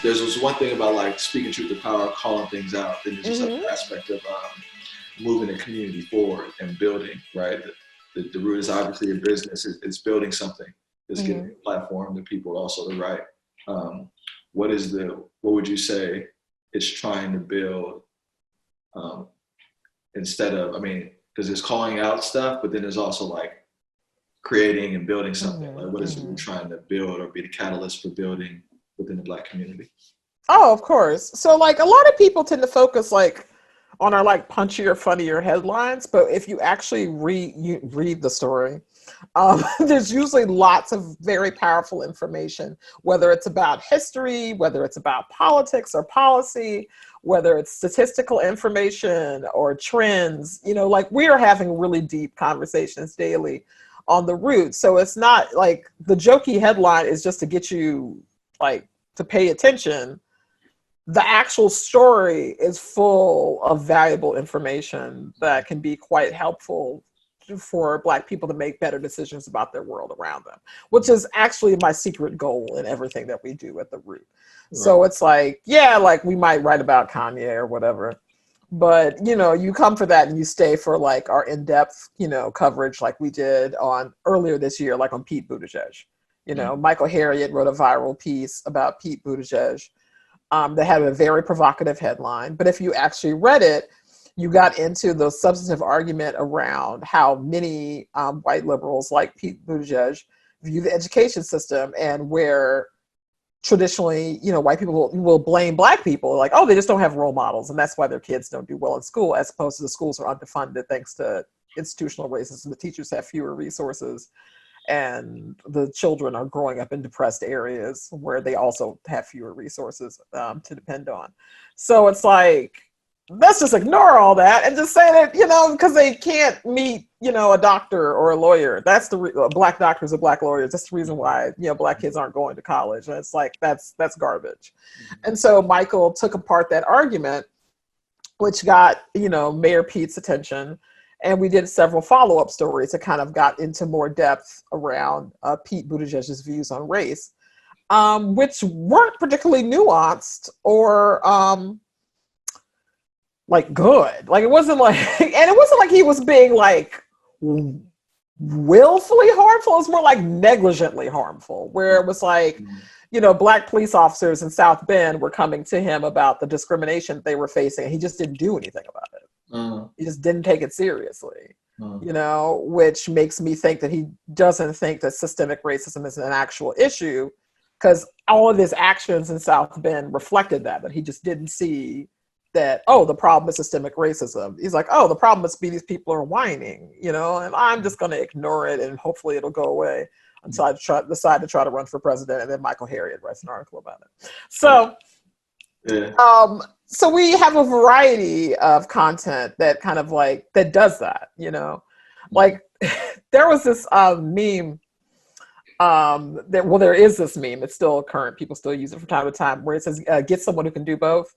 there's this one thing about like speaking truth to power, calling things out. Then there's this other aspect of moving the community forward and building, right? The root is obviously a business. It's building something. It's getting a platform to people, also the right. What would you say it's trying to build instead of, because there's calling out stuff, but then there's also like creating and building something. Like what is it we're trying to build or be the catalyst for building within the Black community? Oh, of course. So like a lot of people tend to focus like on our like punchier, funnier headlines, but if you actually read the story, there's usually lots of very powerful information, whether it's about history, whether it's about politics or policy, whether it's statistical information or trends. Like we are having really deep conversations daily on the root. So it's not like the jokey headline is just to get you like to pay attention. The actual story is full of valuable information that can be quite helpful for Black people to make better decisions about their world around them, which is actually my secret goal in everything that we do at the root. Right. So it's like, yeah, like we might write about Kanye or whatever, but you come for that and you stay for like our in-depth, coverage like we did on earlier this year, like on Pete Buttigieg. Michael Harriot wrote a viral piece about Pete Buttigieg that had a very provocative headline. But if you actually read it, you got into the substantive argument around how many white liberals like Pete Buttigieg view the education system, and where traditionally, white people will blame Black people, like, oh, they just don't have role models, and that's why their kids don't do well in school, as opposed to the schools are underfunded thanks to institutional racism. The teachers have fewer resources, and the children are growing up in depressed areas where they also have fewer resources to depend on. So it's like, let's just ignore all that and just say that, because they can't meet, a doctor or a lawyer. That's Black doctors or Black lawyers. That's the reason why, Black kids aren't going to college. And it's like, that's garbage. And so Michael took apart that argument, which got, Mayor Pete's attention. And we did several follow-up stories that kind of got into more depth around Pete Buttigieg's views on race, which weren't particularly nuanced or like good. Like it wasn't like, and it wasn't like he was being like willfully harmful. It was more like negligently harmful, where it was like, Black police officers in South Bend were coming to him about the discrimination they were facing, and he just didn't do anything about it. He just didn't take it seriously, which makes me think that he doesn't think that systemic racism is an actual issue, because all of his actions in South Bend reflected that he just didn't see that, oh, the problem is systemic racism. He's like, oh, the problem must be these people are whining, and I'm just going to ignore it and hopefully it'll go away until I decide to try to run for president. And then Michael Harriot writes an article about it. So, so we have a variety of content that kind of like, that does that, like there was this meme, there is this meme, it's still current, people still use it from time to time, where it says, get someone who can do both.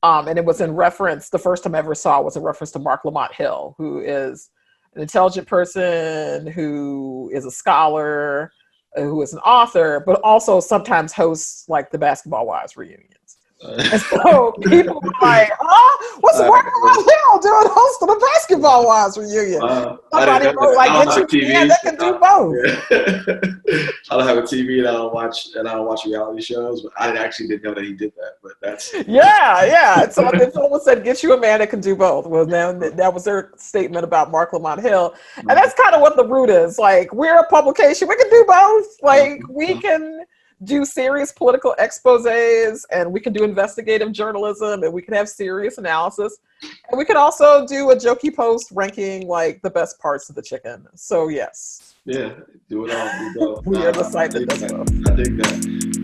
And it was in reference, the first time I ever saw it was in reference to Mark Lamont Hill, who is an intelligent person, who is a scholar, who is an author, but also sometimes hosts like the Basketball Wives reunions. And so people were like, oh, what's Mark Lamont Hill doing hosting a Basketball Wives reunion? Somebody wrote like, get you a man that can do both. Yeah. I don't have a TV and I don't watch reality shows, but I actually didn't know that he did that. But that's yeah. And so then someone said, get you a man that can do both. Well, then that was their statement about Mark Lamont Hill, and that's kind of what the root is. Like, we're a publication, we can do both. Like, we can do serious political exposés, and we can do investigative journalism, and we can have serious analysis, and we can also do a jokey post ranking like the best parts of the chicken. So yes. Yeah, do it all. Do both. We are the site that does both. I think that.